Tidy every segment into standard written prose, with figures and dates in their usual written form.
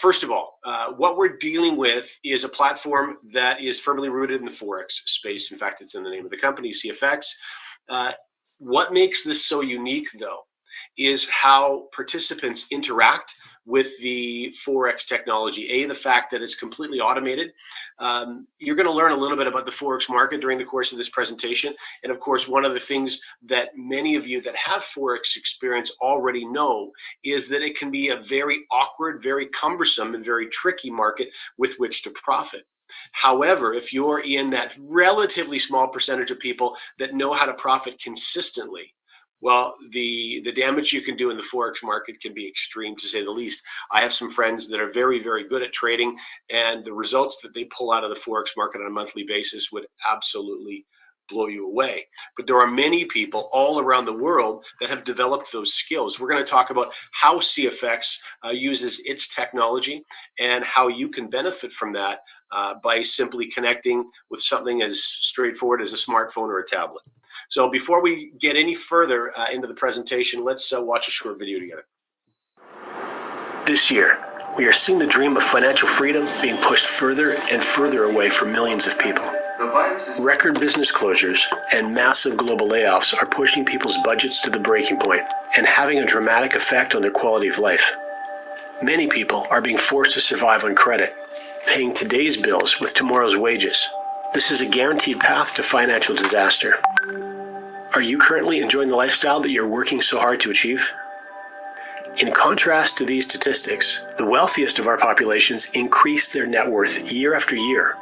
first of all, what we're dealing with is a platform that is firmly rooted in the Forex space. In fact, it's in the name of the company, CFX. What makes this so unique, though, is how participants interact with the Forex technology. The fact that it's completely automated. You're going to learn a little bit about the Forex market during the course of this presentation. And of course, one of the things that many of you that have Forex experience already know is that it can be a very awkward, very cumbersome, and very tricky market with which to profit. However, if you're in that relatively small percentage of people that know how to profit consistently, well, the damage you can do in the Forex market can be extreme, to say the least. I have some friends that are very, very good at trading, and the results that they pull out of the Forex market on a monthly basis would absolutely blow you away. But there are many people all around the world that have developed those skills. We're going to talk about how CFX uses its technology and how you can benefit from that by simply connecting with something as straightforward as a smartphone or a tablet. So before we get any further into the presentation, let's watch a short video together. This year, we are seeing the dream of financial freedom being pushed further and further away from millions of people. Record business closures and massive global layoffs are pushing people's budgets to the breaking point and having a dramatic effect on their quality of life. Many people are being forced to survive on credit, paying today's bills with tomorrow's wages. This is a guaranteed path to financial disaster. Are you currently enjoying the lifestyle that you're working so hard to achieve? In contrast to these statistics, the wealthiest of our populations increase their net worth year after year,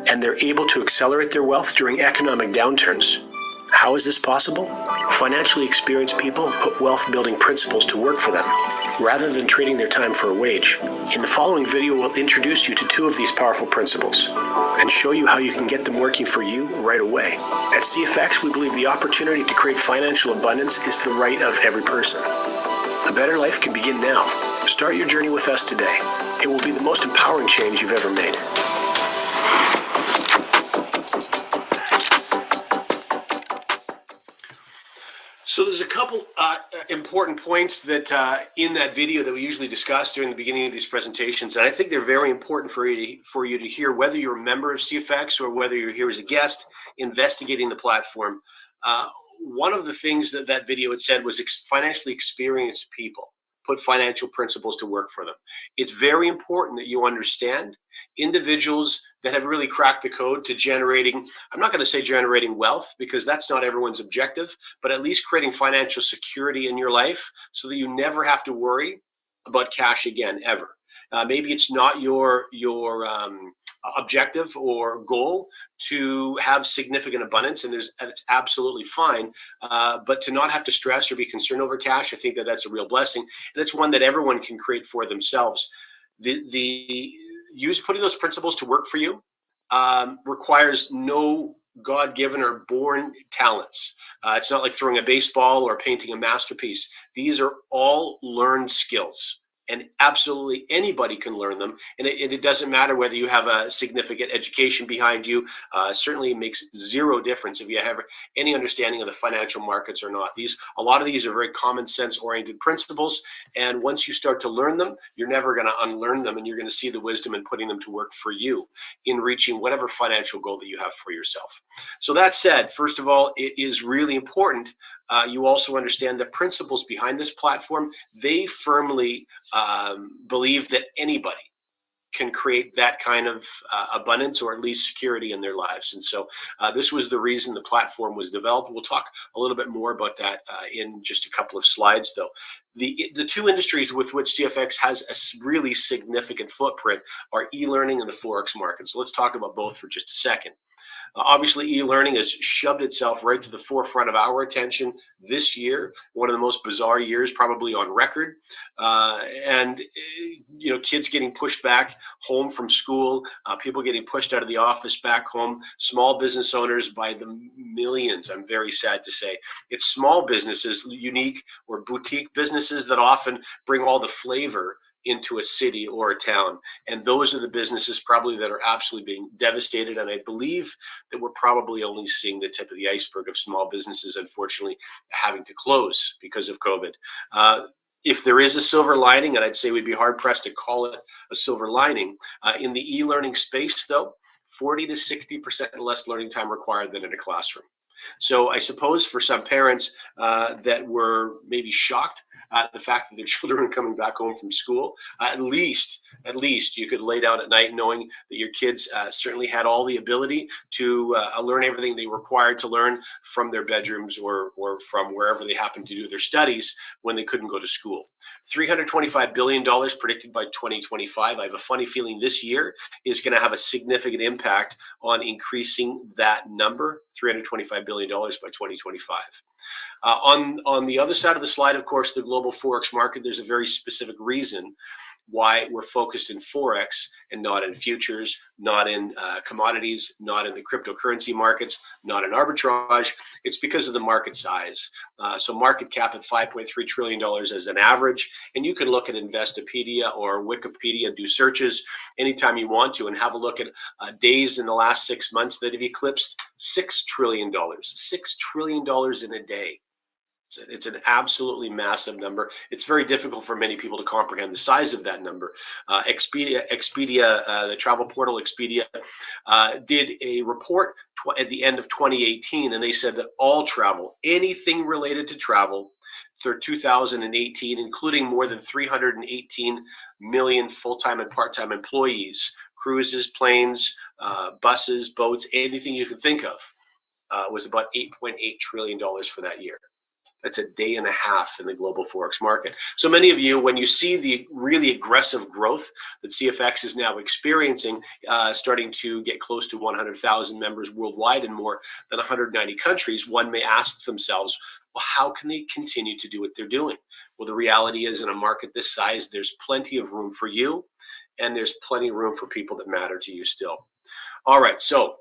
and they're able to accelerate their wealth during economic downturns. How is this possible? Financially experienced people put wealth-building principles to work for them, rather than trading their time for a wage. In the following video, we'll introduce you to two of these powerful principles and show you how you can get them working for you right away. At CFX, we believe the opportunity to create financial abundance is the right of every person. A better life can begin now. Start your journey with us today. It will be the most empowering change you've ever made. So there's a couple important points that in that video that we usually discuss during the beginning of these presentations, and I think they're very important for you to hear, whether you're a member of CFX or whether you're here as a guest investigating the platform. One of the things that that video had said was financially experienced people put financial principles to work for them. It's very important that you understand individuals that have really cracked the code to generating, I'm not going to say generating wealth because that's not everyone's objective, but at least creating financial security in your life so that you never have to worry about cash again, ever. Maybe it's not your objective or goal to have significant abundance, and it's absolutely fine. But to not have to stress or be concerned over cash, I think that that's a real blessing, and it's one that everyone can create for themselves. Putting those principles to work for you requires no God-given or born talents. It's not like throwing a baseball or painting a masterpiece. These are all learned skills, and absolutely anybody can learn them. And it doesn't matter whether you have a significant education behind you. Certainly it makes zero difference if you have any understanding of the financial markets or not. A lot of these are very common sense oriented principles. And once you start to learn them, you're never going to unlearn them, and you're going to see the wisdom in putting them to work for you in reaching whatever financial goal that you have for yourself. So that said, first of all, it is really important you also understand the principles behind this platform. They firmly believe that anybody can create that kind of abundance or at least security in their lives. And so this was the reason the platform was developed. We'll talk a little bit more about that in just a couple of slides, though. The two industries with which CFX has a really significant footprint are e-learning and the Forex market. So let's talk about both for just a second. Obviously, e-learning has shoved itself right to the forefront of our attention this year, one of the most bizarre years probably on record. And kids getting pushed back home from school, people getting pushed out of the office back home, small business owners by the millions, I'm very sad to say. It's small businesses, unique or boutique businesses that often bring all the flavor into a city or a town. And those are the businesses probably that are absolutely being devastated. And I believe that we're probably only seeing the tip of the iceberg of small businesses, unfortunately, having to close because of COVID. If there is a silver lining, and I'd say we'd be hard pressed to call it a silver lining, in the e-learning space though, 40 to 60% less learning time required than in a classroom. So I suppose for some parents that were maybe shocked at the fact that their children are coming back home from school, at least you could lay down at night knowing that your kids certainly had all the ability to learn everything they required to learn from their bedrooms or from wherever they happened to do their studies when they couldn't go to school. $325 billion predicted by 2025. I have a funny feeling this year is going to have a significant impact on increasing that number, $325 billion by 2025. On the other side of the slide, of course, the global Forex market, there's a very specific reason why we're focused in Forex and not in futures, not in commodities, not in the cryptocurrency markets, not in arbitrage. It's because of the market size. So market cap at $5.3 trillion as an average. And you can look at Investopedia or Wikipedia and do searches anytime you want to and have a look at days in the last 6 months that have eclipsed $6 trillion. $6 trillion in a day. It's an absolutely massive number. It's very difficult for many people to comprehend the size of that number. Expedia, the travel portal Expedia, did a report at the end of 2018, and they said that all travel, anything related to travel, through 2018, including more than 318 million full-time and part-time employees, cruises, planes, buses, boats, anything you can think of, was about $8.8 trillion for that year. That's a day and a half in the global Forex market. So many of you, when you see the really aggressive growth that CFX is now experiencing, starting to get close to 100,000 members worldwide in more than 190 countries, one may ask themselves, well, how can they continue to do what they're doing? Well, the reality is in a market this size, there's plenty of room for you, and there's plenty of room for people that matter to you still. All right, so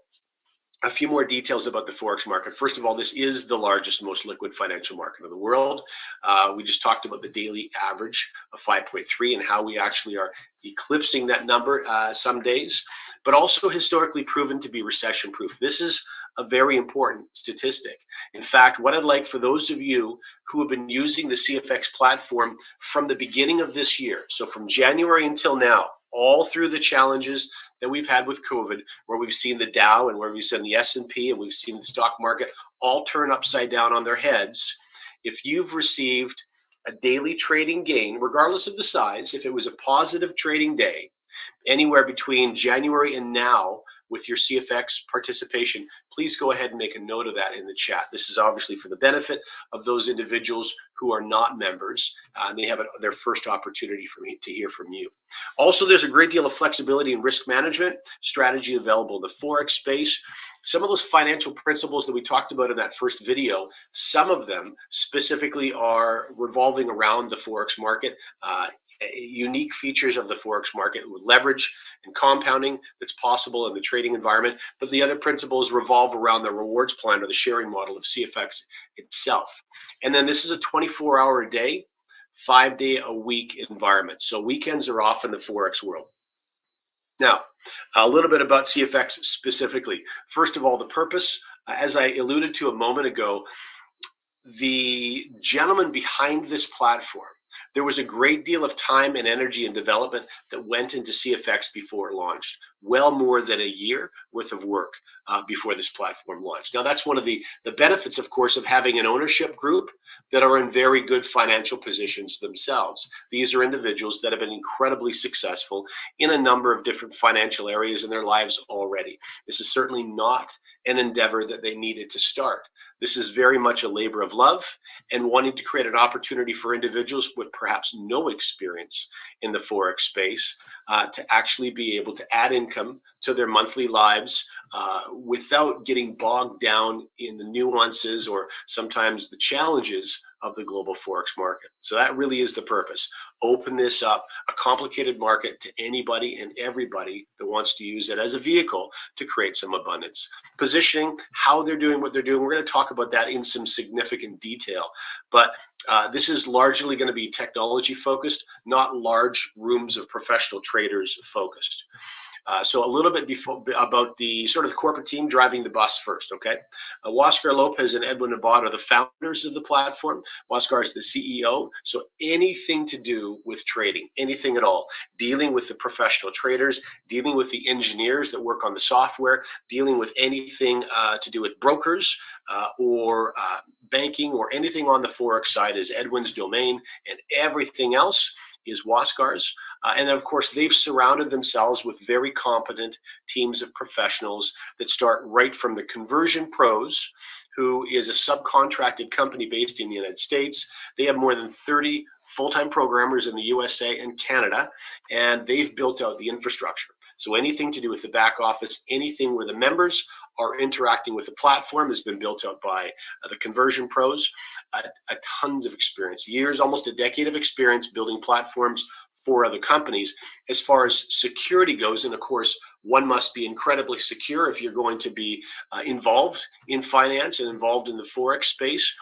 a few more details about the Forex market. First of all, this is the largest, most liquid financial market in the world. We just talked about the daily average of 5.3 and how we actually are eclipsing that number some days, but also historically proven to be recession-proof. This is a very important statistic. In fact, what I'd like for those of you who have been using the CFX platform from the beginning of this year, so from January until now, all through the challenges that we've had with COVID, where we've seen the Dow and where we've seen the S&P and we've seen the stock market all turn upside down on their heads. If you've received a daily trading gain, regardless of the size, if it was a positive trading day, anywhere between January and now with your CFX participation, please go ahead and make a note of that in the chat. This is obviously for the benefit of those individuals who are not members. They have their first opportunity for me to hear from you. Also, there's a great deal of flexibility and risk management strategy available in the Forex space. Some of those financial principles that we talked about in that first video, some of them specifically are revolving around the Forex market. Unique features of the Forex market with leverage and compounding that's possible in the trading environment, but the other principles revolve around the rewards plan or the sharing model of CFX itself. And then this is a 24-hour a day, 5-day-a-week environment. So weekends are off in the Forex world. Now, a little bit about CFX specifically. First of all, the purpose, as I alluded to a moment ago, the gentleman behind this platform, there was a great deal of time and energy and development that went into CFX before it launched. Well more than a year worth of work before this platform launched. Now, that's one of the benefits, of course, of having an ownership group that are in very good financial positions themselves. These are individuals that have been incredibly successful in a number of different financial areas in their lives already. This is certainly not an endeavor that they needed to start. This is very much a labor of love and wanting to create an opportunity for individuals with perhaps no experience in the Forex space to actually be able to add income to their monthly lives without getting bogged down in the nuances or sometimes the challenges of the global Forex market. So that really is the purpose. Open this up, a complicated market, to anybody and everybody that wants to use it as a vehicle to create some abundance. Positioning, how they're doing what they're doing, we're going to talk about that in some significant detail. But this is largely going to be technology focused, not large rooms of professional traders focused. So a little bit about the sort of the corporate team driving the bus first, okay? Huáscar Lopez and Edwin Abad are the founders of the platform. Huáscar is the CEO. So anything to do with trading, anything at all, dealing with the professional traders, dealing with the engineers that work on the software, dealing with anything to do with brokers or banking or anything on the Forex side is Edwin's domain, and everything else is Huáscar's. And of course, they've surrounded themselves with very competent teams of professionals that start right from the Conversion Pros, who is a subcontracted company based in the United States. They have more than 30 full-time programmers in the USA and Canada, and they've built out the infrastructure. So anything to do with the back office, anything where the members are interacting with the platform has been built out by the Conversion Pros. Tons of experience, years, almost a decade of experience building platforms for other companies. As far as security goes, and of course, one must be incredibly secure if you're going to be involved in finance and involved in the Forex space.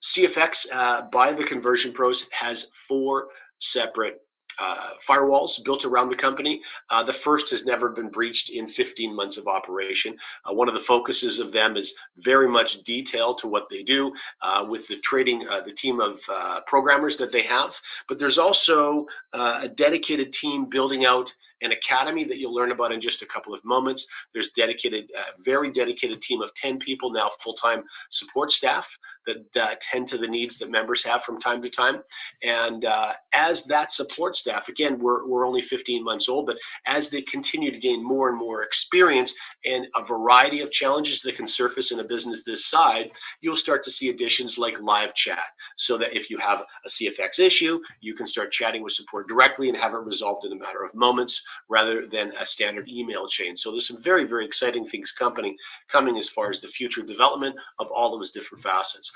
CFX, by the Conversion Pros, has 4 separate firewalls built around the company. The first has never been breached in 15 months of operation. One of the focuses of them is very much detailed to what they do with the trading, the team of programmers that they have. But there's also a dedicated team building out an academy that you'll learn about in just a couple of moments. There's very dedicated team of 10 people now, full-time support staff that tend to the needs that members have from time to time. And as that support staff, again, we're only 15 months old, but as they continue to gain more and more experience and a variety of challenges that can surface in a business this side, you'll start to see additions like live chat, so that if you have a CFX issue, you can start chatting with support directly and have it resolved in a matter of moments rather than a standard email chain. So there's some very, very exciting things coming as far as the future development of all of those different facets.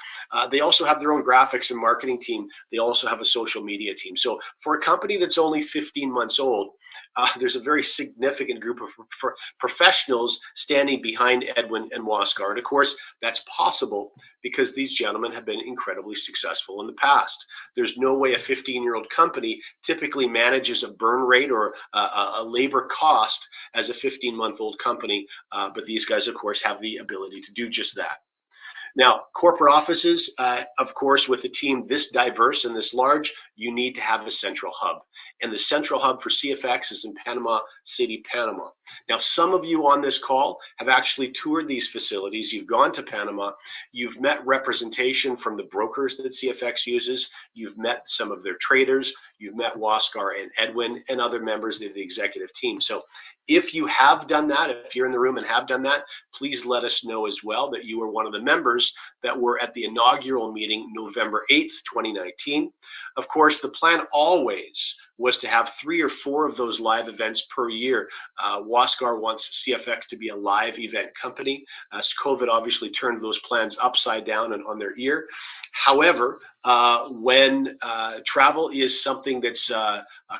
They also have their own graphics and marketing team. They also have a social media team. So for a company that's only 15 months old, there's a very significant group of professionals standing behind Edwin and Huáscar. And of course, that's possible because these gentlemen have been incredibly successful in the past. There's no way a 15-year-old company typically manages a burn rate or a labor cost as a 15-month-old company. But these guys, of course, have the ability to do just that. Now, corporate offices, of course, with a team this diverse and this large, you need to have a central hub. And the central hub for CFX is in Panama City, Panama. Now, some of you on this call have actually toured these facilities. You've gone to Panama. You've met representation from the brokers that CFX uses. You've met some of their traders. You've met Huáscar and Edwin and other members of the executive team. So if you have done that, if you're in the room and have done that, please let us know as well that you were one of the members that were at the inaugural meeting November 8th, 2019. Of course, the plan always was to have 3 or 4 of those live events per year. Huáscar wants CFX to be a live event company. As COVID obviously turned those plans upside down and on their ear. However, when travel is something that's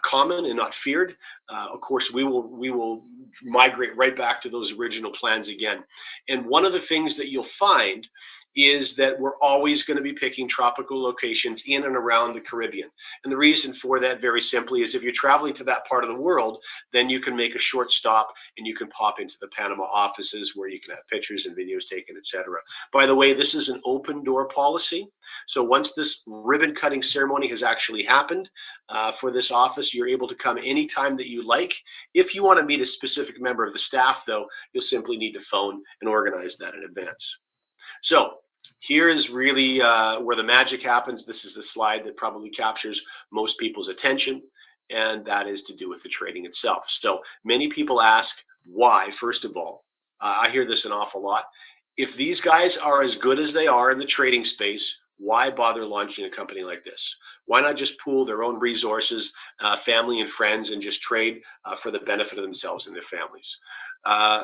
common and not feared, of course, we will migrate right back to those original plans again. And one of the things that you'll find is that we're always going to be picking tropical locations in and around the Caribbean. And the reason for that, very simply, is if you're traveling to that part of the world, then you can make a short stop and you can pop into the Panama offices where you can have pictures and videos taken, etc. By the way, this is an open door policy. So once this ribbon cutting ceremony has actually happened for this office, you're able to come anytime that you like. If you want to meet a specific member of the staff, though, you'll simply need to phone and organize that in advance. So here is really where the magic happens. This is the slide that probably captures most people's attention, and that is to do with the trading itself. So many people ask why, first of all. I hear this an awful lot. If these guys are as good as they are in the trading space, why bother launching a company like this? Why not just pool their own resources, family and friends, and just trade for the benefit of themselves and their families?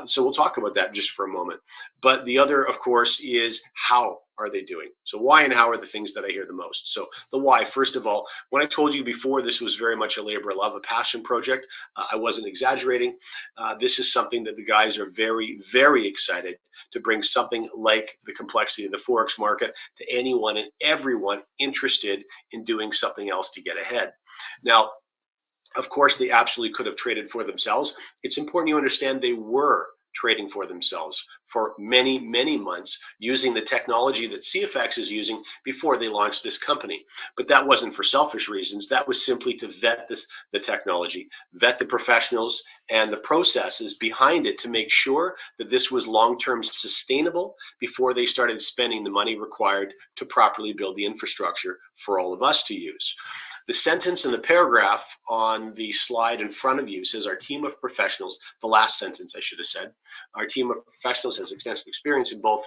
So we'll talk about that just for a moment. But the other, of course, is how are they doing? So why and how are the things that I hear the most. So the why, first of all, when I told you before, this was very much a labor of love, a passion project. I wasn't exaggerating. This is something that the guys are very, very excited to bring something like the complexity of the Forex market to anyone and everyone interested in doing something else to get ahead. Now, Of course, they absolutely could have traded for themselves. It's important you understand they were trading for themselves for many, many months using the technology that CFX is using before they launched this company. But that wasn't for selfish reasons. That was simply to vet the technology, vet the professionals and the processes behind it to make sure that this was long-term sustainable before they started spending the money required to properly build the infrastructure for all of us to use. The sentence in the paragraph on the slide in front of you says, our team of professionals, the last sentence I should have said, our team of professionals has extensive experience in both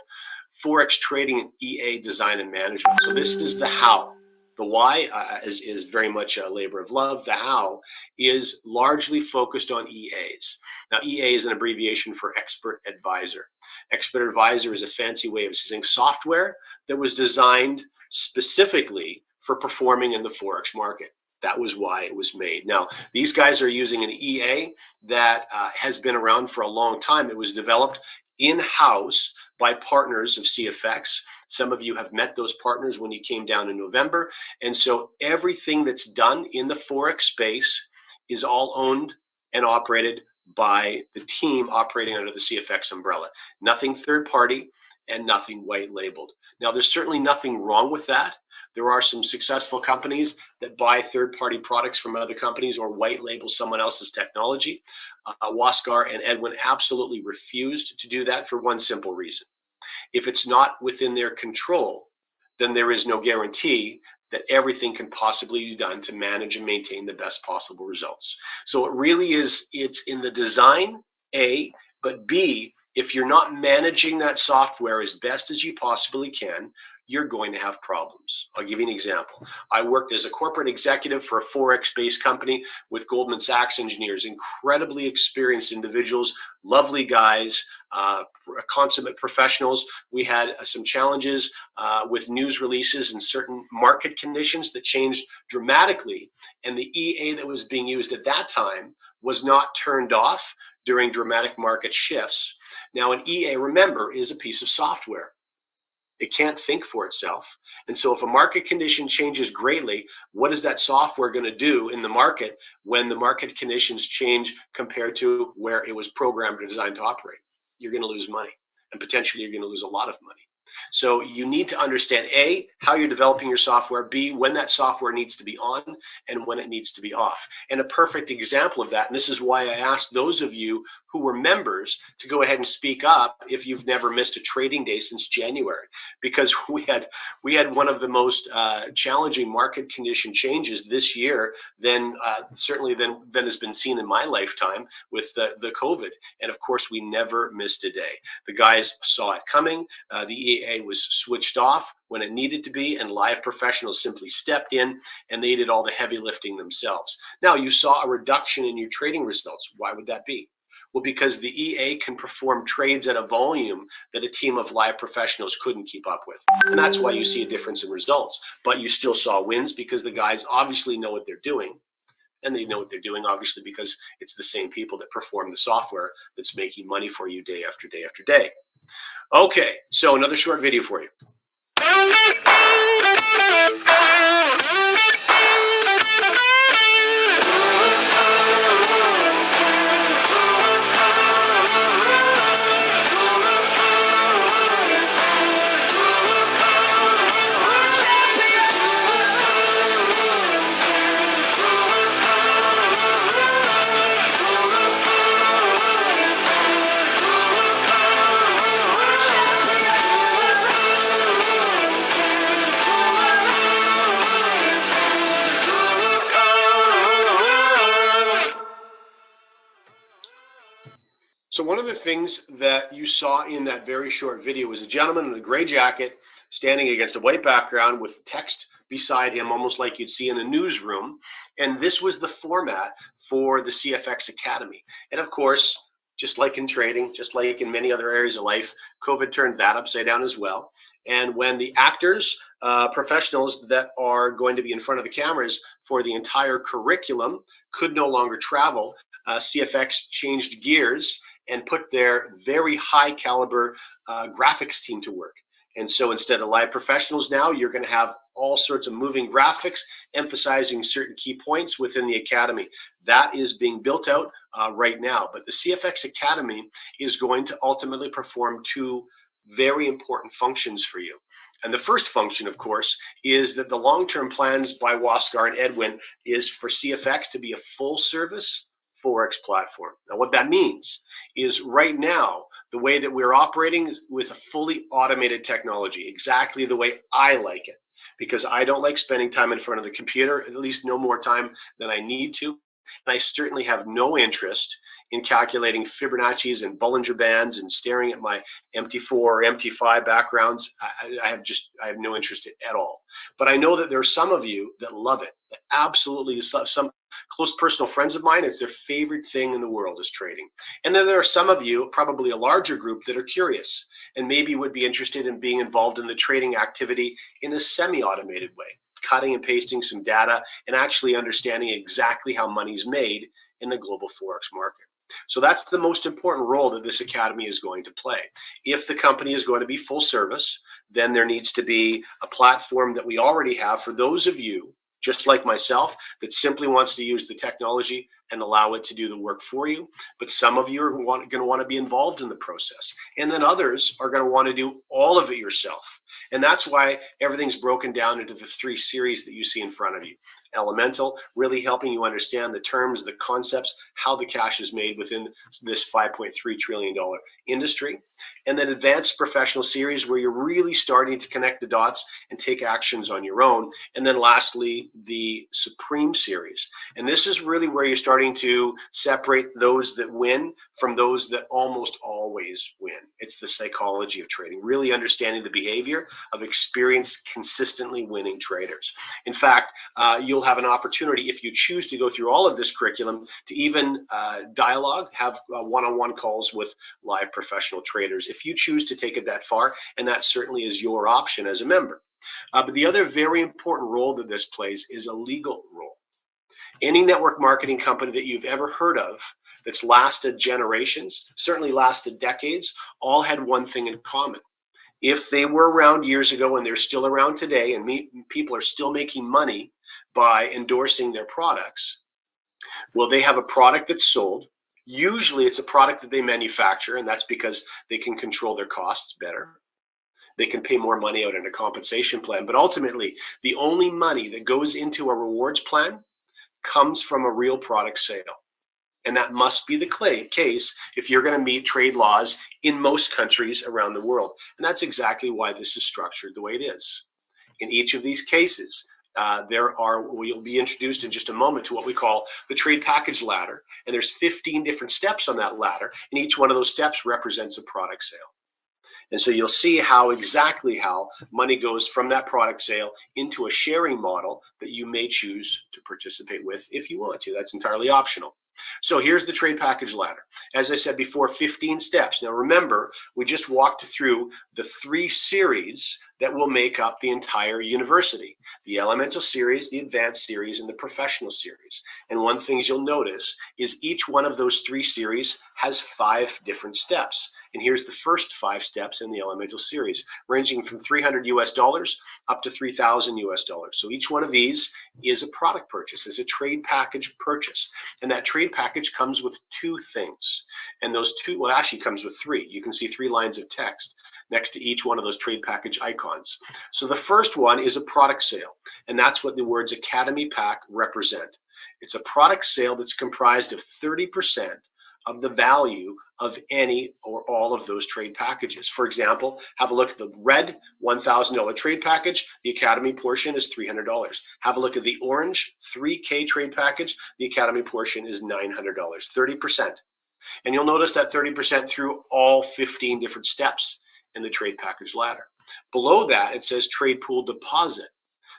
Forex trading and EA design and management. So this is the how. The why is very much a labor of love. The how is largely focused on EAs. Now, EA is an abbreviation for expert advisor. Expert advisor is a fancy way of saying software that was designed specifically for performing in the Forex market. That was why it was made. Now, these guys are using an EA that has been around for a long time. It was developed in-house by partners of CFX. Some of you have met those partners when you came down in November. And so everything that's done in the Forex space is all owned and operated by the team operating under the CFX umbrella. Nothing third party and nothing white labeled. Now, there's certainly nothing wrong with that. There are some successful companies that buy third-party products from other companies or white label someone else's technology. Waskar and Edwin absolutely refused to do that for one simple reason. If it's not within their control, then there is no guarantee that everything can possibly be done to manage and maintain the best possible results. So it really is, it's in the design, A, but B, if you're not managing that software as best as you possibly can, you're going to have problems. I'll give you an example. I worked as a corporate executive for a Forex-based company with Goldman Sachs engineers, incredibly experienced individuals, lovely guys, consummate professionals. We had some challenges with news releases and certain market conditions that changed dramatically, and the EA that was being used at that time was not turned off during dramatic market shifts. Now, an EA, remember, is a piece of software. It can't think for itself. And so if a market condition changes greatly, what is that software going to do in the market when the market conditions change compared to where it was programmed or designed to operate? You're going to lose money, and potentially you're going to lose a lot of money. So you need to understand, A, how you're developing your software, B, when that software needs to be on and when it needs to be off. And a perfect example of that, and this is why I asked those of you who were members to go ahead and speak up if you've never missed a trading day since January, because we had one of the most challenging market condition changes this year than certainly than has been seen in my lifetime with the COVID. And of course, we never missed a day. The guys saw it coming. The EA was switched off when it needed to be, and live professionals simply stepped in and they did all the heavy lifting themselves. Now, you saw a reduction in your trading results. Why would that be? Well, because the EA can perform trades at a volume that a team of live professionals couldn't keep up with. And that's why you see a difference in results. But you still saw wins because the guys obviously know what they're doing. And they know what they're doing, obviously, because it's the same people that perform the software that's making money for you day after day after day. Okay, so another short video for you. So one of the things that you saw in that very short video was a gentleman in a gray jacket standing against a white background with text beside him, almost like you'd see in a newsroom. And this was the format for the CFX Academy. And of course, just like in trading, just like in many other areas of life, COVID turned that upside down as well. And when the actors, professionals that are going to be in front of the cameras for the entire curriculum could no longer travel, CFX changed gears and put their very high caliber graphics team to work. And so instead of live professionals now, you're going to have all sorts of moving graphics emphasizing certain key points within the academy. That is being built out right now. But the CFX Academy is going to ultimately perform two very important functions for you. And the first function, of course, is that the long-term plans by Waskar and Edwin is for CFX to be a full-service Forex platform. Now, what that means is right now, the way that we're operating is with a fully automated technology, exactly the way I like it, because I don't like spending time in front of the computer, at least no more time than I need to. And I certainly have no interest in calculating Fibonacci's and Bollinger Bands and staring at my MT4 or MT5 backgrounds. I have no interest at all. But I know that there are some of you that love it. That absolutely, some close personal friends of mine, it's their favorite thing in the world is trading. And then there are some of you, probably a larger group, that are curious and maybe would be interested in being involved in the trading activity in a semi-automated way, cutting and pasting some data and actually understanding exactly how money's made in the global Forex market. So that's the most important role that this academy is going to play. If the company is going to be full service, then there needs to be a platform that we already have for those of you, just like myself, that simply wants to use the technology and allow it to do the work for you. But some of you are going to want to be involved in the process. And then others are going to want to do all of it yourself. And that's why everything's broken down into the three series that you see in front of you. Elemental, really helping you understand the terms, the concepts, how the cash is made within this $5.3 trillion industry. And then Advanced Professional series, where you're really starting to connect the dots and take actions on your own. And then lastly, the Supreme series. And this is really where you're starting to separate those that win from those that almost always win. It's the psychology of trading, really understanding the behavior of experienced, consistently winning traders. In fact, you'll have an opportunity, if you choose to go through all of this curriculum, to even dialogue, have one-on-one calls with live professional traders, if you choose to take it that far, and that certainly is your option as a member. But the other very important role that this plays is a legal role. Any network marketing company that you've ever heard of that's lasted generations, certainly lasted decades, all had one thing in common. If they were around years ago and they're still around today, and people are still making money by endorsing their products, well, they have a product that's sold. Usually it's a product that they manufacture, and that's because they can control their costs better. They can pay more money out in a compensation plan. But ultimately, the only money that goes into a rewards plan comes from a real product sale. And that must be the case if you're going to meet trade laws in most countries around the world. And that's exactly why this is structured the way it is. In each of these cases, we'll be introduced in just a moment to what we call the trade package ladder. And there's 15 different steps on that ladder, and each one of those steps represents a product sale. And so you'll see exactly how money goes from that product sale into a sharing model that you may choose to participate with if you want to. That's entirely optional. So here's the trade package ladder. As I said before, 15 steps. Now remember, we just walked through the three series that will make up the entire university: the Elemental series, the Advanced series, and the Professional series. And one thing you'll notice is each one of those three series has 5 different steps. And here's the first 5 steps in the Elemental series, ranging from $300 up to $3,000. So each one of these is a product purchase, is a trade package purchase. And that trade package comes with 2 things. And those 2, well, actually comes with 3. You can see 3 lines of text next to each one of those trade package icons. So the first one is a product sale, and that's what the words Academy Pack represent. It's a product sale that's comprised of 30% of the value of any or all of those trade packages. For example, have a look at the red $1,000 trade package. The Academy portion is $300. Have a look at the orange 3K trade package. The Academy portion is $900, 30%. And you'll notice that 30% through all 15 different steps in the trade package ladder. Below that, it says trade pool deposit.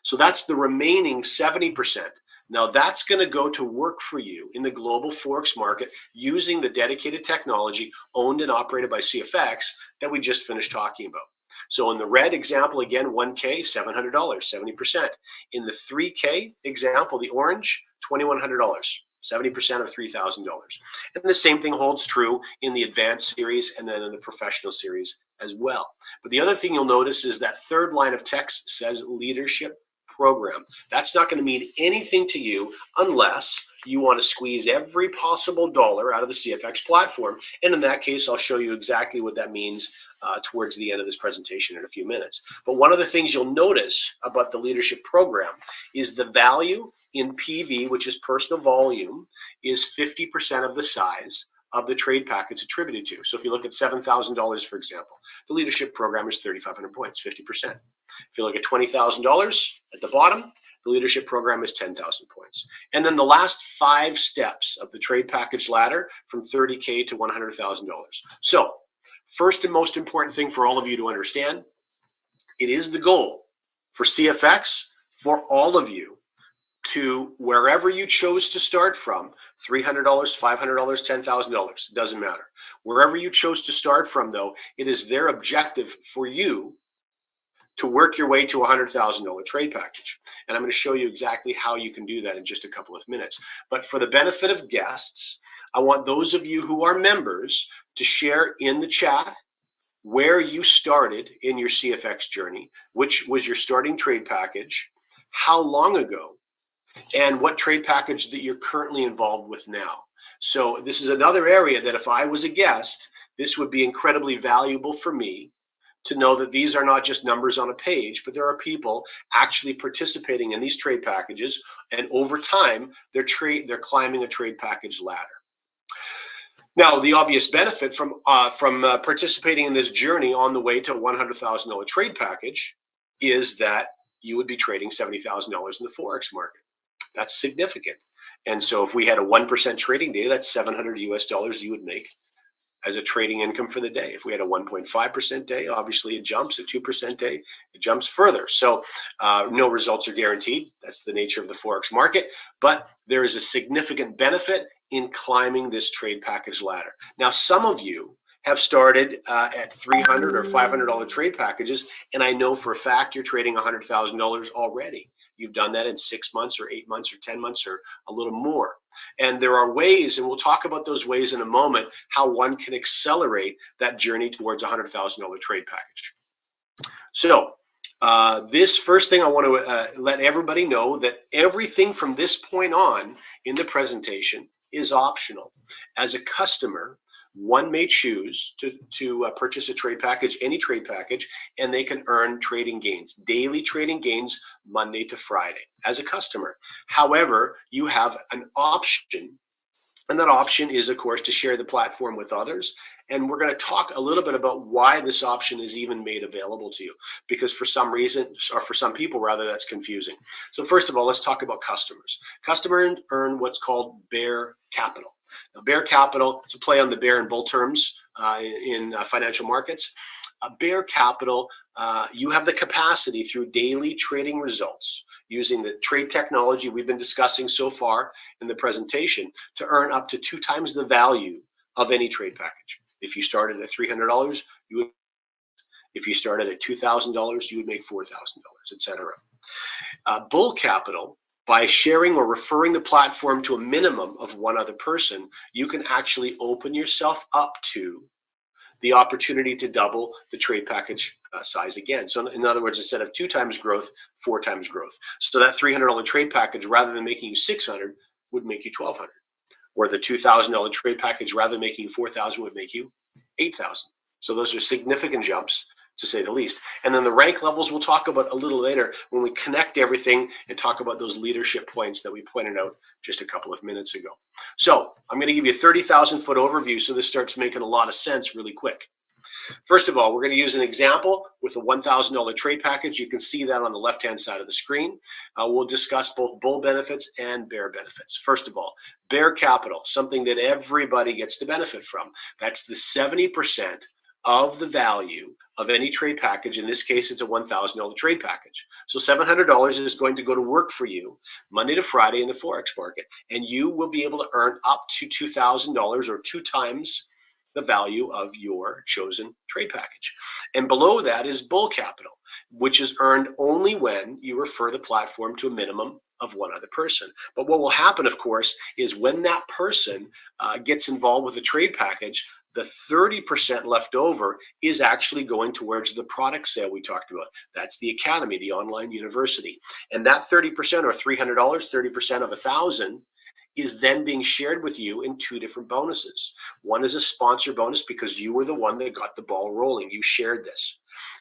So that's the remaining 70%. Now that's going to go to work for you in the global Forex market using the dedicated technology owned and operated by CFX that we just finished talking about. So in the red example, again, 1K, $700, 70%. In the 3K example, the orange, $2,100. 70% of $3,000. And the same thing holds true in the Advanced series and then in the Professional series as well. But the other thing you'll notice is that third line of text says leadership program. That's not going to mean anything to you unless you want to squeeze every possible dollar out of the CFX platform. And in that case, I'll show you exactly what that means towards the end of this presentation in a few minutes. But one of the things you'll notice about the leadership program is the value in PV, which is personal volume, is 50% of the size of the trade pack it's attributed to. So if you look at $7,000, for example, the leadership program is 3,500 points, 50%. If you look at $20,000 at the bottom, the leadership program is 10,000 points. And then the last 5 steps of the trade package ladder from 30K to $100,000. So first and most important thing for all of you to understand, it is the goal for CFX, for all of you, to wherever you chose to start from, $300, $500, $10,000, doesn't matter. Wherever you chose to start from, though, it is their objective for you to work your way to a $100,000 trade package. And I'm going to show you exactly how you can do that in just a couple of minutes. But for the benefit of guests, I want those of you who are members to share in the chat where you started in your CFX journey, which was your starting trade package, how long ago, and what trade package that you're currently involved with now. So this is another area that if I was a guest, this would be incredibly valuable for me to know that these are not just numbers on a page, but there are people actually participating in these trade packages, and over time, they're climbing a trade package ladder. Now, the obvious benefit from participating in this journey on the way to a $100,000 trade package is that you would be trading $70,000 in the Forex market. That's significant. And so if we had a 1% trading day, that's $700 US you would make as a trading income for the day. If we had a 1.5% day, obviously it jumps. A 2% day, it jumps further. So no results are guaranteed. That's the nature of the Forex market. But there is a significant benefit in climbing this trade package ladder. Now, some of you have started at $300 or $500 trade packages, and I know for a fact you're trading $100,000 already. You've done that in 6 months or 8 months or 10 months or a little more. And there are ways, and we'll talk about those ways in a moment, how one can accelerate that journey towards a $100,000 trade package. So this first thing I want to let everybody know that everything from this point on in the presentation is optional. As a customer, one may choose to purchase a trade package, any trade package, and they can earn trading gains, daily trading gains, Monday to Friday as a customer. However, you have an option, and that option is, of course, to share the platform with others. And we're going to talk a little bit about why this option is even made available to you, because for some reason, or for some people rather, that's confusing. So first of all, let's talk about customers. Customers earn what's called bear capital. Now, bear capital, it's a play on the bear and bull terms in financial markets. Bear capital, you have the capacity through daily trading results using the trade technology we've been discussing so far in the presentation to earn up to 2 times the value of any trade package. If you started at $300, you would. If you started at $2,000, you would make $4,000, etc. Bull capital, by sharing or referring the platform to a minimum of 1 other person, you can actually open yourself up to the opportunity to double the trade package size again. So in other words, instead of 2 times growth, 4 times growth. So that $300 trade package, rather than making you $600, would make you $1,200. Or the $2,000 trade package, rather than making you $4,000, would make you $8,000. So those are significant jumps, to say the least. And then the rank levels we'll talk about a little later when we connect everything and talk about those leadership points that we pointed out just a couple of minutes ago. So I'm going to give you a 30,000 foot overview so this starts making a lot of sense really quick. First of all, we're going to use an example with a $1,000 trade package. You can see that on the left-hand side of the screen. We'll discuss both bull benefits and bear benefits. First of all, bear capital, something that everybody gets to benefit from. That's the 70% of the value of any trade package. In this case, it's a $1,000 trade package. So $700 is going to go to work for you Monday to Friday in the Forex market, and you will be able to earn up to $2,000 or 2 times the value of your chosen trade package. And below that is bull capital, which is earned only when you refer the platform to a minimum of 1 other person. But what will happen, of course, is when that person gets involved with a trade package, the 30% left over is actually going towards the product sale we talked about. That's the Academy, the online university. And that 30% or $300, 30% of $1,000 is then being shared with you in two different bonuses. One is a sponsor bonus because you were the one that got the ball rolling. You shared this.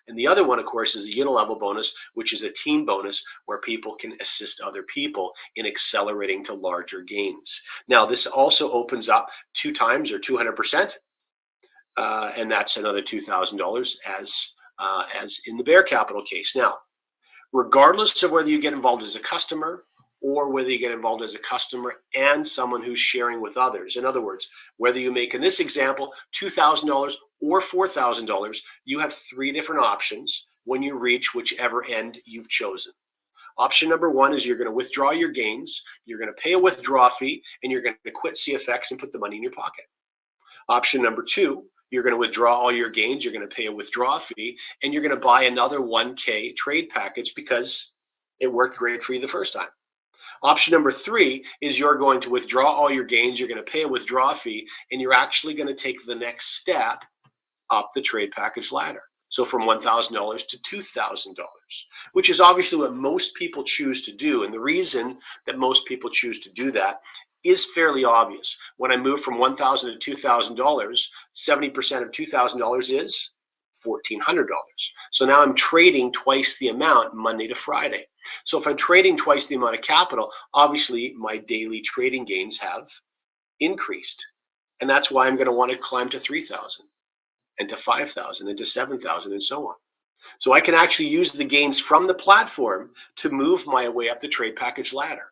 And the other one, of course, is a Uni-Level bonus, which is a team bonus where people can assist other people in accelerating to larger gains. Now, this also opens up 2 times or 200%, and that's another $2,000 as in the Bear Capital case. Now, regardless of whether you get involved as a customer or whether you get involved as a customer and someone who's sharing with others. In other words, whether you make, in this example, $2,000 or $4,000, you have 3 different options when you reach whichever end you've chosen. Option number 1 is you're going to withdraw your gains, you're going to pay a withdrawal fee, and you're going to quit CFX and put the money in your pocket. Option number 2, you're going to withdraw all your gains, you're going to pay a withdrawal fee, and you're going to buy another 1K trade package because it worked great for you the first time. Option number 3 is you're going to withdraw all your gains, you're going to pay a withdrawal fee, and you're actually going to take the next step up the trade package ladder. So from $1,000 to $2,000, which is obviously what most people choose to do. And the reason that most people choose to do that is fairly obvious. When I move from $1,000 to $2,000, 70% of $2,000 is $1,400. So now I'm trading twice the amount Monday to Friday. So if I'm trading twice the amount of capital, obviously my daily trading gains have increased. And that's why I'm going to want to climb to 3,000 and to 5,000 and to 7,000 and so on. So I can actually use the gains from the platform to move my way up the trade package ladder.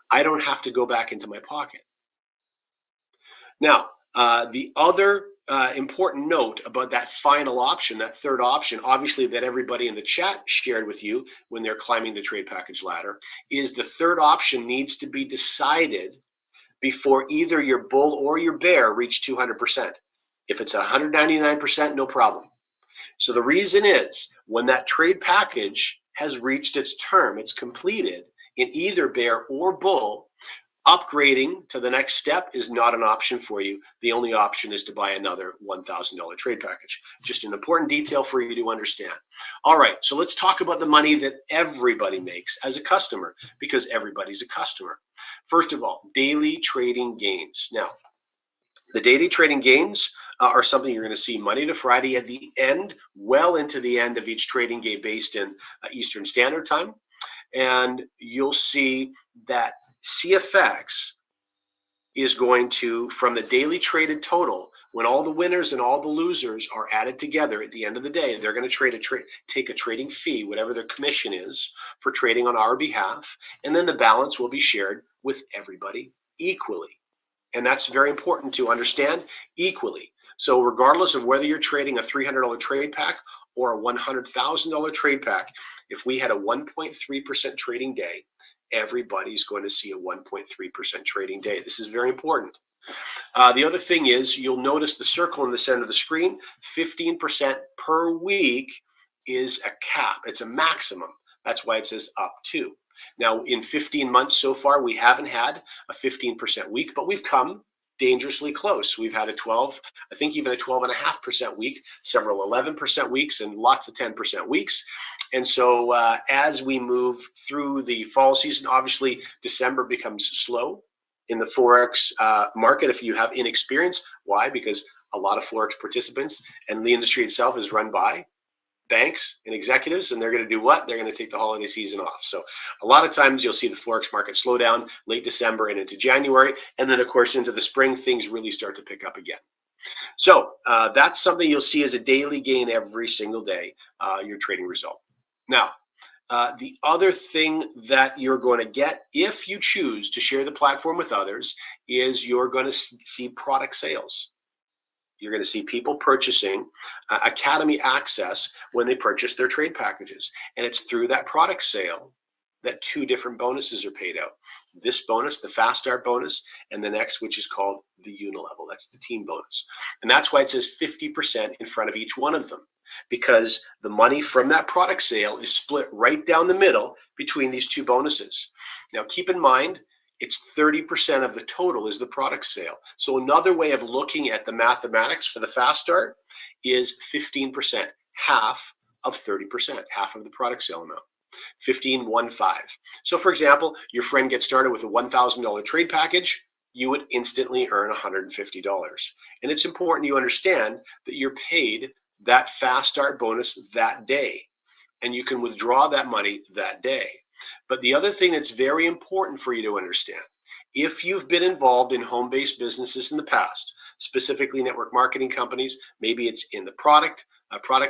I don't have to go back into my pocket. Now, the other important note about that final option, that third option, obviously that everybody in the chat shared with you when they're climbing the trade package ladder, is the third option needs to be decided before either your bull or your bear reach 200%. If it's 199%, no problem. So the reason is when that trade package has reached its term, it's completed in either bear or bull, upgrading to the next step is not an option for you. The only option is to buy another $1,000 trade package. Just an important detail for you to understand. All right, so let's talk about the money that everybody makes as a customer, because everybody's a customer. First of all, daily trading gains. Now, the daily trading gains are something you're going to see Monday to Friday at the end, well into the end of each trading day based in Eastern Standard Time. And you'll see that CFX is going to, from the daily traded total, when all the winners and all the losers are added together at the end of the day, they're going to take a trading fee, whatever their commission is, for trading on our behalf. And then the balance will be shared with everybody equally. And that's very important to understand, equally. So regardless of whether you're trading a $300 trade pack or a $100,000 trade pack, if we had a 1.3% trading day, everybody's going to see a 1.3% trading day. This is very important. The other thing is, you'll notice the circle in the center of the screen, 15% per week is a cap. It's a maximum. That's why it says up to. Now, in 15 months so far, we haven't had a 15% week, but we've come dangerously close. We've had a 12, I think even a 12.5% week, several 11% weeks, and lots of 10% weeks. And so as we move through the fall season, obviously December becomes slow in the Forex market if you have inexperience. Why? Because a lot of Forex participants and the industry itself is run by banks and executives, and they're going to do what? They're going to take the holiday season off. So a lot of times you'll see the Forex market slow down late December and into January. And then, of course, into the spring, things really start to pick up again. So that's something you'll see as a daily gain every single day, your trading result. Now, the other thing that you're going to get if you choose to share the platform with others is you're going to see product sales. You're going to see people purchasing Academy access when they purchase their trade packages. And it's through that product sale that 2 different bonuses are paid out. This bonus, the Fast Start bonus, and the next, which is called the Uni-Level. That's the team bonus. And that's why it says 50% in front of each one of them, because the money from that product sale is split right down the middle between these 2 bonuses. Now, keep in mind, it's 30% of the total is the product sale. So another way of looking at the mathematics for the Fast Start is 15%, half of 30%, half of the product sale amount. 15, 1, 5. So for example, your friend gets started with a $1,000 trade package. you would instantly earn $150. And it's important you understand that you're paid that fast start bonus that day, and you can withdraw that money that day. But the other thing that's very important for you to understand, if you've been involved in home-based businesses in the past, specifically network marketing companies, maybe it's in the product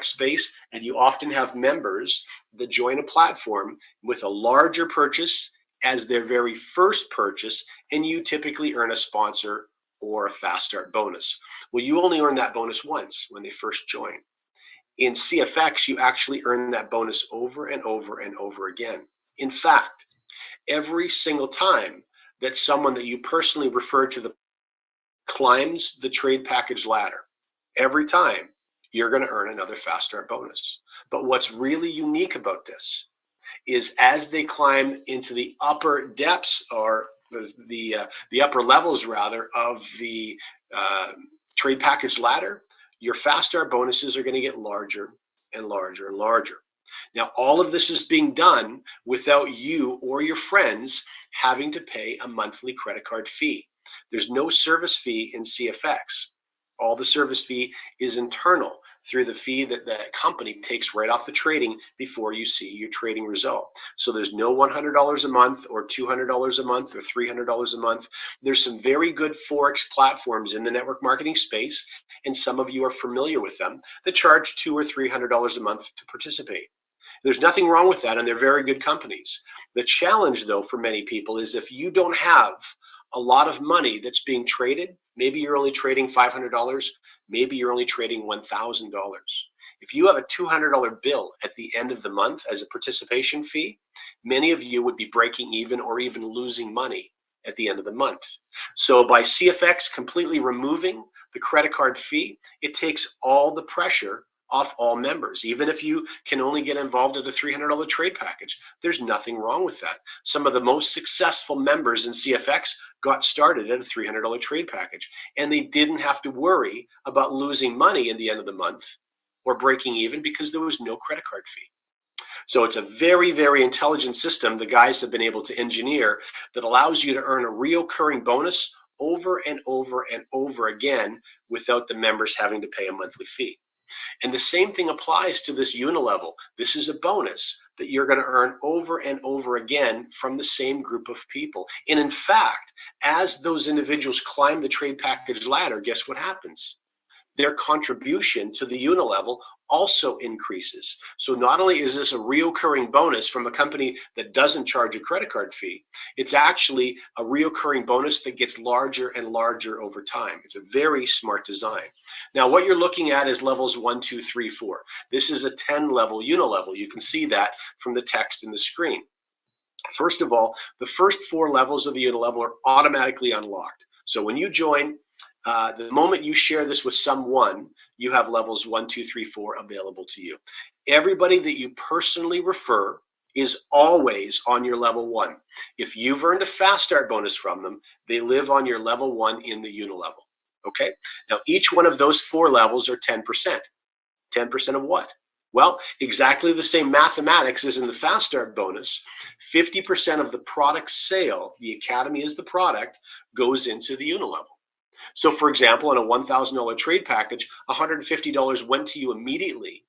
space, and you often have members that join a platform with a larger purchase as their very first purchase, and you typically earn a sponsor or a fast start bonus. Well, you only earn that bonus once when they first join. In CFX, you actually earn that bonus over and over and over again. In fact, every single time that someone that you personally refer to climbs the trade package ladder, every time you're going to earn another fast start bonus. But what's really unique about this is as they climb into the upper depths, or the upper levels rather, of the trade package ladder, your fast start bonuses are going to get larger and larger and larger. Now, all of this is being done without you or your friends having to pay a monthly credit card fee. There's no service fee in CFX. All the service fee is internal through the fee that the company takes right off the trading before you see your trading result. So there's no $100 a month or $200 a month or $300 a month. There's some very good Forex platforms in the network marketing space, and some of you are familiar with them, that charge $200 or $300 a month to participate. There's nothing wrong with that, and they're very good companies. The challenge, though, for many people is if you don't have a lot of money that's being traded, maybe you're only trading $500, maybe you're only trading $1,000. If you have a $200 bill at the end of the month as a participation fee, many of you would be breaking even or even losing money at the end of the month. So by CFX completely removing the credit card fee, it takes all the pressure off all members. Even if you can only get involved at a $300 trade package, there's nothing wrong with that. Some of the most successful members in CFX got started at a $300 trade package, and they didn't have to worry about losing money at the end of the month or breaking even because there was no credit card fee. So it's a very, very intelligent system the guys have been able to engineer that allows you to earn a recurring bonus over and over and over again without the members having to pay a monthly fee. And the same thing applies to this Uni-Level. This is a bonus that you're going to earn over and over again from the same group of people. And in fact, as those individuals climb the trade package ladder, guess what happens? Their contribution to the Uni-Level also increases. So not only is this a recurring bonus from a company that doesn't charge a credit card fee, it's actually a recurring bonus that gets larger and larger over time. It's a very smart design. Now, what you're looking at is levels 1, 2, 3, 4. This is a 10-level Uni-Level. You can see that from the text in the screen. First of all, the first 4 levels of the Uni-Level are automatically unlocked. So when you join, the moment you share this with someone, you have levels 1, 2, 3, 4 available to you. Everybody that you personally refer is always on your level 1. If you've earned a fast start bonus from them, they live on your level 1 in the Uni-Level. Okay? Now, each one of those 4 levels are 10%. 10% of what? Well, exactly the same mathematics as in the fast start bonus. 50% of the product sale, the Academy is the product, goes into the Uni-Level. So for example, on a $1,000 trade package, $150 went to you immediately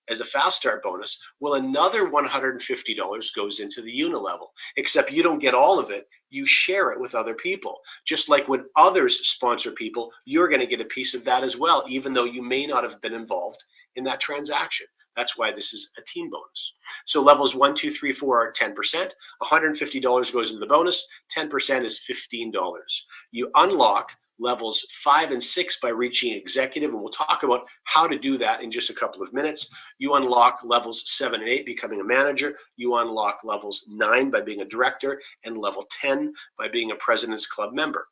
as a fast start bonus. Well, another $150 goes into the Uni-Level, except you don't get all of it. You share it with other people. Just like when others sponsor people, you're going to get a piece of that as well, even though you may not have been involved in that transaction. That's why this is a team bonus. So levels 1, 2, 3, 4 are 10%. $150 goes into the bonus. 10% is $15. You unlock levels 5 and 6 by reaching executive, and we'll talk about how to do that in just a couple of minutes. You unlock levels 7 and 8 becoming a manager. You unlock levels 9 by being a director, and level 10 by being a President's Club member.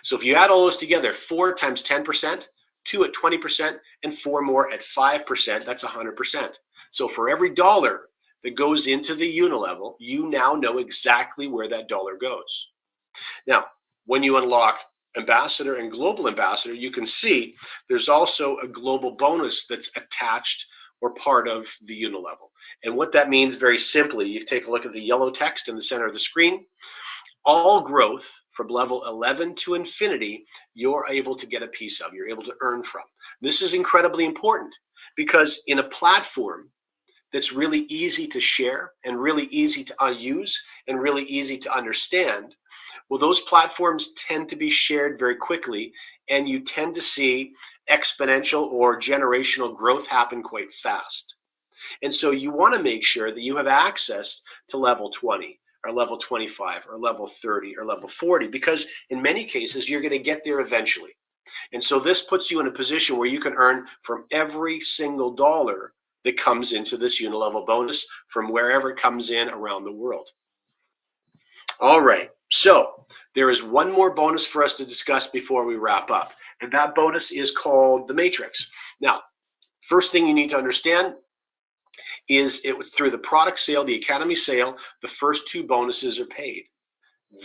So if you add all those together, 4 times 10%, 2 at 20%, and 4 more at 5%, that's 100%. So for every dollar that goes into the Uni-Level, you now know exactly where that dollar goes. Now, when you unlock Ambassador and Global Ambassador, you can see there's also a global bonus that's attached or part of the Uni-Level. And what that means very simply, you take a look at the yellow text in the center of the screen. All growth from level 11 to infinity, you're able to get a piece of, you're able to earn from. This is incredibly important because in a platform that's really easy to share and really easy to use and really easy to understand, well, those platforms tend to be shared very quickly, and you tend to see exponential or generational growth happen quite fast. And so you want to make sure that you have access to level 20 or level 25 or level 30 or level 40, because in many cases, you're going to get there eventually. And so this puts you in a position where you can earn from every single dollar that comes into this Uni-Level bonus from wherever it comes in around the world. All right, so there is one more bonus for us to discuss before we wrap up, and that bonus is called the Matrix. Now, first thing you need to understand is it through the product sale, the Academy sale, the first two bonuses are paid.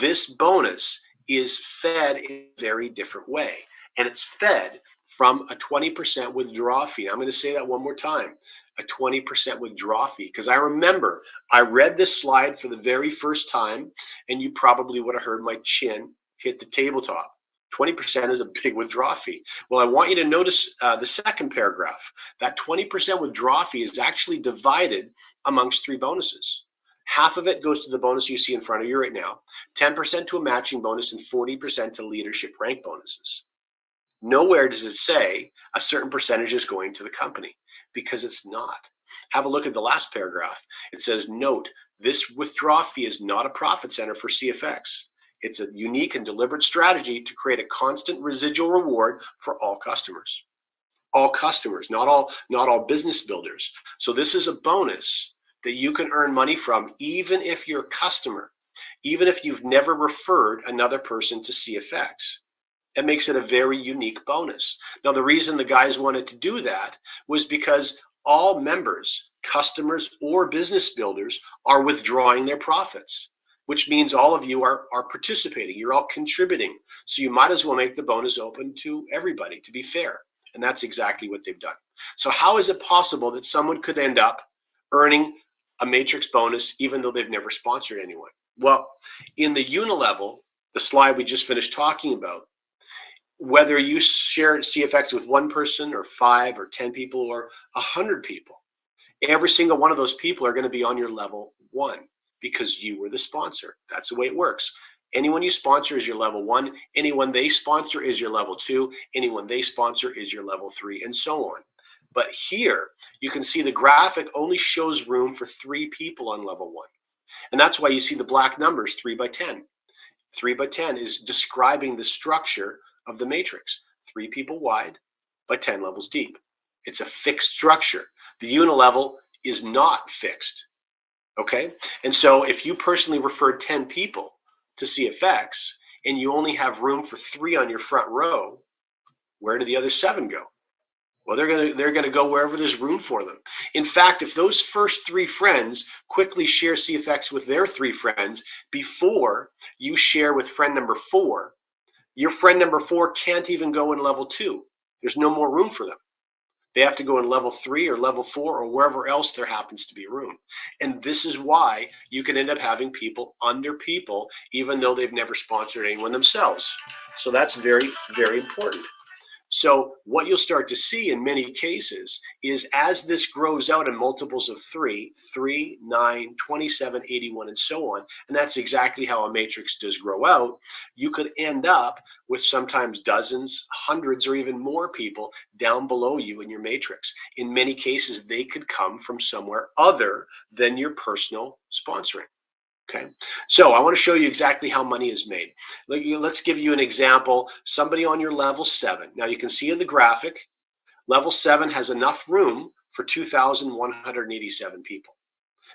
This bonus is fed in a very different way, and it's fed from a 20% withdrawal fee. I'm going to say that one more time, a 20% withdrawal fee, because I remember I read this slide for the very first time, and you probably would have heard my chin hit the tabletop. 20% is a big withdrawal fee. Well, I want you to notice the second paragraph. That 20% withdrawal fee is actually divided amongst three bonuses. Half of it goes to the bonus you see in front of you right now, 10% to a matching bonus, and 40% to leadership rank bonuses. Nowhere does it say a certain percentage is going to the company, because it's not. Have a look at the last paragraph. It says, note, this withdrawal fee is not a profit center for CFX. It's a unique and deliberate strategy to create a constant residual reward for all customers. All customers, not all business builders. So this is a bonus that you can earn money from even if you're a customer, even if you've never referred another person to CFX. It makes it a very unique bonus. Now, the reason the guys wanted to do that was because all members, customers, or business builders are withdrawing their profits, which means all of you are participating. You're all contributing. So you might as well make the bonus open to everybody, to be fair. And that's exactly what they've done. So how is it possible that someone could end up earning a matrix bonus even though they've never sponsored anyone? Well, in the Uni-Level, the slide we just finished talking about, whether you share CFX with one person or 5 or 10 people or 100 people, every single one of those people are going to be on your level 1 because you were the sponsor. That's the way it works. Anyone you sponsor is your level 1. Anyone they sponsor is your level 2. Anyone they sponsor is your level 3, and so on. But here, you can see the graphic only shows room for 3 people on level 1. And that's why you see the black numbers, 3 by 10. 3 by 10 is describing the structure of the matrix, 3 people wide by 10 levels deep. It's a fixed structure. The Uni-Level is not fixed, okay? And so if you personally referred 10 people to CFX and you only have room for 3 on your front row, where do the other 7 go? Well, they're gonna go wherever there's room for them. In fact, if those first 3 friends quickly share CFX with their 3 friends before you share with friend number 4, your friend number 4 can't even go in level 2. There's no more room for them. They have to go in level 3 or level 4 or wherever else there happens to be room. And this is why you can end up having people under people, even though they've never sponsored anyone themselves. So that's very, very important. So what you'll start to see in many cases is as this grows out in multiples of 3, 9, 27, 81, and so on, and that's exactly how a matrix does grow out, you could end up with sometimes dozens, hundreds, or even more people down below you in your matrix. In many cases, they could come from somewhere other than your personal sponsoring. Okay, so I want to show you exactly how money is made. Let's give you an example. Somebody on your level 7. Now you can see in the graphic, level 7 has enough room for 2,187 people.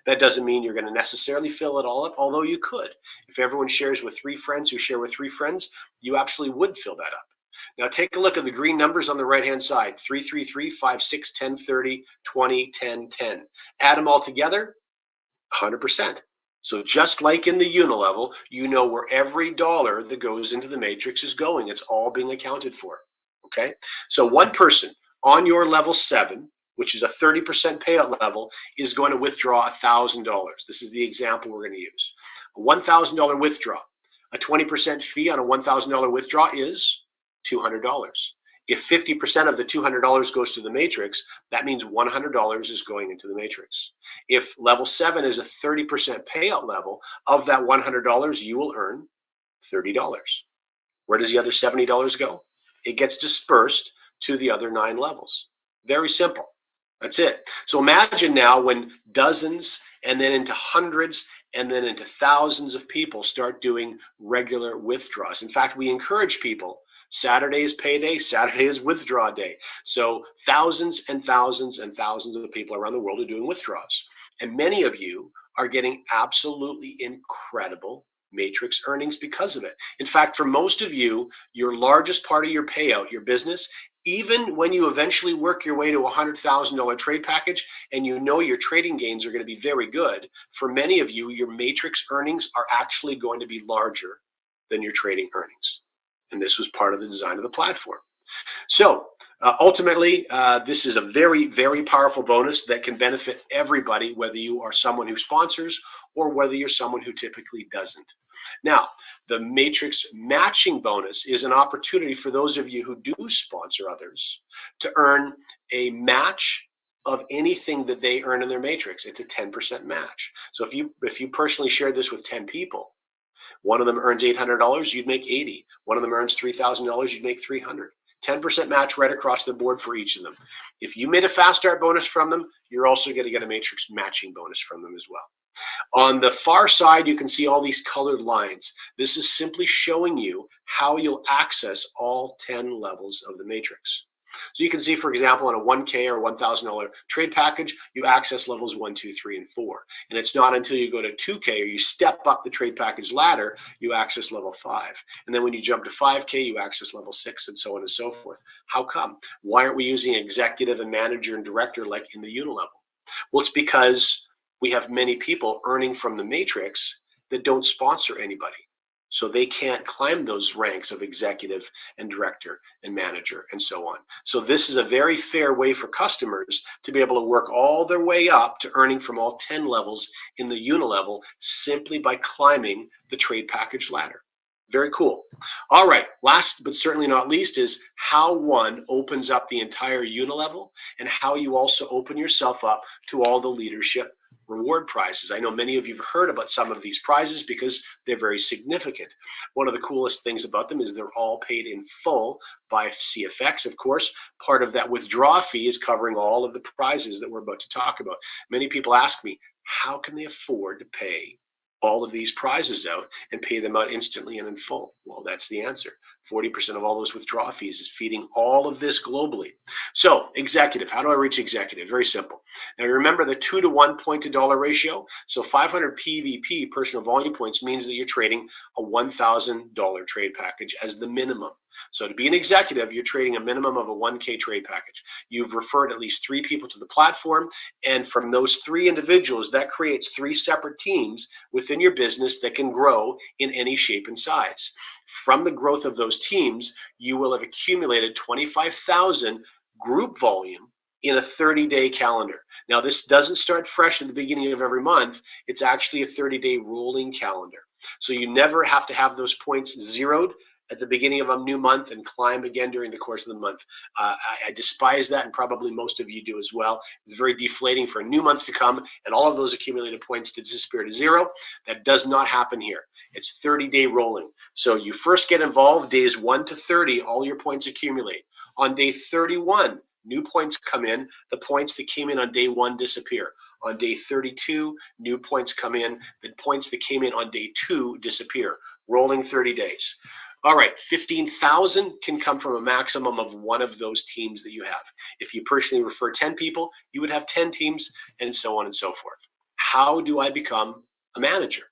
That doesn't mean you're going to necessarily fill it all up, although you could. If everyone shares with 3 friends who share with 3 friends, you absolutely would fill that up. Now take a look at the green numbers on the right-hand side, 3, 3, 3, 5, 6, 10, 30, 20, 10, 10. Add them all together, 100%. So just like in the Uni-Level, you know where every dollar that goes into the matrix is going. It's all being accounted for, okay? So one person on your level 7, which is a 30% payout level, is going to withdraw $1,000. This is the example we're going to use. A $1,000 withdrawal. A 20% fee on a $1,000 withdrawal is $200. If 50% of the $200 goes to the matrix, that means $100 is going into the matrix. If level 7 is a 30% payout level, of that $100, you will earn $30. Where does the other $70 go? It gets dispersed to the other 9 levels. Very simple. That's it. So imagine now when dozens and then into hundreds and then into thousands of people start doing regular withdrawals. In fact, we encourage people. Saturday is payday, Saturday is withdraw day. So thousands and thousands and thousands of people around the world are doing withdrawals. And many of you are getting absolutely incredible matrix earnings because of it. In fact, for most of you, your largest part of your payout, your business, even when you eventually work your way to a $100,000 trade package and you know your trading gains are going to be very good, for many of you, your matrix earnings are actually going to be larger than your trading earnings. And this was part of the design of the platform. So ultimately, this is a very, very powerful bonus that can benefit everybody, whether you are someone who sponsors or whether you're someone who typically doesn't. Now, the matrix matching bonus is an opportunity for those of you who do sponsor others to earn a match of anything that they earn in their matrix. It's a 10% match. So if you personally shared this with 10 people, one of them earns $800, you'd make $80. One of them earns $3,000, you'd make $300. 10% match right across the board for each of them. If you made a fast start bonus from them, you're also going to get a matrix matching bonus from them as well. On the far side, you can see all these colored lines. This is simply showing you how you'll access all 10 levels of the matrix. So you can see, for example, on a 1K or $1,000 trade package, you access levels 1, 2, 3, and 4. And it's not until you go to 2K or you step up the trade package ladder, you access level 5. And then when you jump to 5K, you access level 6, and so on and so forth. How come? Why aren't we using executive and manager and director like in the Uni-Level? Well, it's because we have many people earning from the matrix that don't sponsor anybody. So they can't climb those ranks of executive and director and manager and so on. So this is a very fair way for customers to be able to work all their way up to earning from all 10 levels in the Uni-Level simply by climbing the trade package ladder. Very cool. All right, last but certainly not least is how one opens up the entire Uni-Level and how you also open yourself up to all the leadership reward prizes. I know many of you have heard about some of these prizes because they're very significant. One of the coolest things about them is they're all paid in full by CFX. Of course, part of that withdrawal fee is covering all of the prizes that we're about to talk about. Many people ask me, how can they afford to pay all of these prizes out and pay them out instantly and in full? Well, that's the answer. 40% of all those withdrawal fees is feeding all of this globally. So executive, how do I reach executive? Very simple. Now remember the 2 to 1 point to dollar ratio. So 500 PVP, personal volume points, means that you're trading a $1,000 trade package as the minimum. So to be an executive, you're trading a minimum of a 1K trade package. You've referred at least 3 people to the platform, and from those 3 individuals, that creates 3 separate teams within your business that can grow in any shape and size. From the growth of those teams, you will have accumulated 25,000 group volume in a 30-day calendar. Now, this doesn't start fresh at the beginning of every month. It's actually a 30-day rolling calendar. So you never have to have those points zeroed at the beginning of a new month and climb again during the course of the month. I despise that, and probably most of you do as well. It's very deflating for a new month to come and all of those accumulated points to disappear to zero. That does not happen here. It's 30-day rolling. So you first get involved days 1 to 30, all your points accumulate. On day 31, new points come in. The points that came in on day 1 disappear. On day 32, new points come in. The points that came in on day 2 disappear. Rolling 30 days. All right, 15,000 can come from a maximum of one of those teams that you have. If you personally refer 10 people, you would have 10 teams, and so on and so forth. How do I become a manager?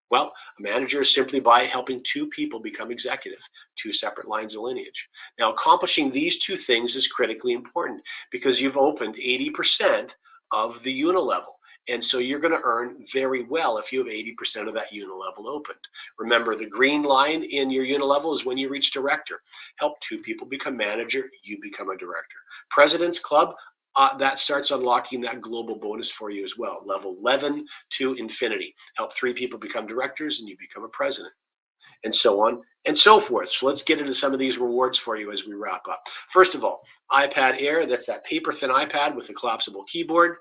Well, a manager is simply by helping 2 people become executive, 2 separate lines of lineage. Now, accomplishing these 2 things is critically important because you've opened 80% of the Uni-Level. And so you're going to earn very well if you have 80% of that Uni-Level opened. Remember, the green line in your Uni-Level is when you reach director. Help 2 people become manager, you become a director. President's Club, that starts unlocking that global bonus for you as well. Level 11 to infinity. Help 3 people become directors and you become a president. and so on and so forth. So let's get into some of these rewards for you as we wrap up. First of all, iPad Air, that's that paper thin iPad with a collapsible keyboard,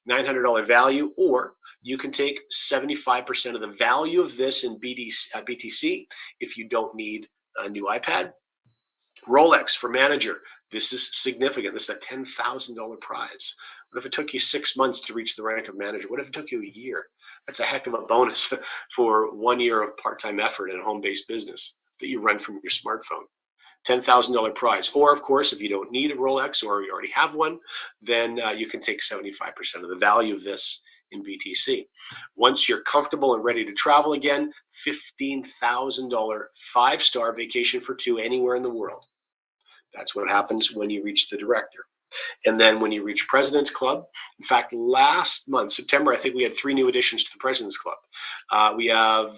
$900 value, or you can take 75% of the value of this in BTC if you don't need a new iPad. Rolex for manager. This is significant. This is a $10,000 prize. What if it took you 6 months to reach the rank of manager? What if it took you a year? That's a heck of a bonus for 1 year of part-time effort in a home-based business that you run from your smartphone. $10,000 prize. Or, of course, if you don't need a Rolex or you already have one, then you can take 75% of the value of this in BTC. Once you're comfortable and ready to travel again, $15,000 5-star vacation for 2 anywhere in the world. That's what happens when you reach the director. And then when you reach President's Club, in fact, last month, September, I think we had 3 new additions to the President's Club. We have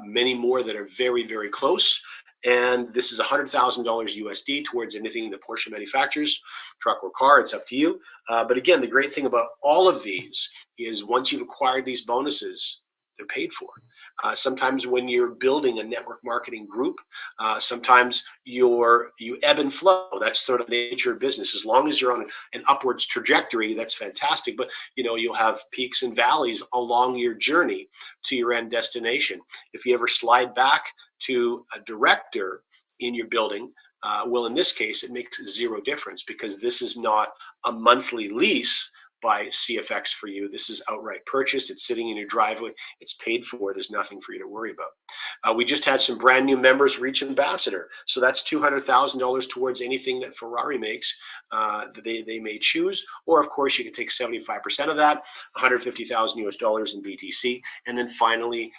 many more that are very, very close. And this is $100,000 USD towards anything that Porsche manufactures, truck or car, it's up to you. But again, the great thing about all of these is once you've acquired these bonuses, they're paid for. Sometimes when you're building a network marketing group, sometimes you ebb and flow. That's sort of the nature of business. As long as you're on an upwards trajectory, that's fantastic. But you'll have peaks and valleys along your journey to your end destination. If you ever slide back to a director in your building, well, in this case, it makes 0 difference because this is not a monthly lease by CFX for you. This is outright purchase. It's sitting in your driveway. It's paid for. There's nothing for you to worry about. We just had some brand new members reach ambassador. So that's $200,000 towards anything that Ferrari makes that they may choose. Or of course, you can take 75% of that, $150,000 US in BTC. And then finally,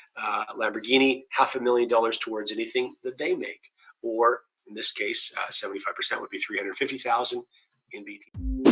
Lamborghini, $500,000 towards anything that they make. Or in this case, 75% would be $350,000 in BTC.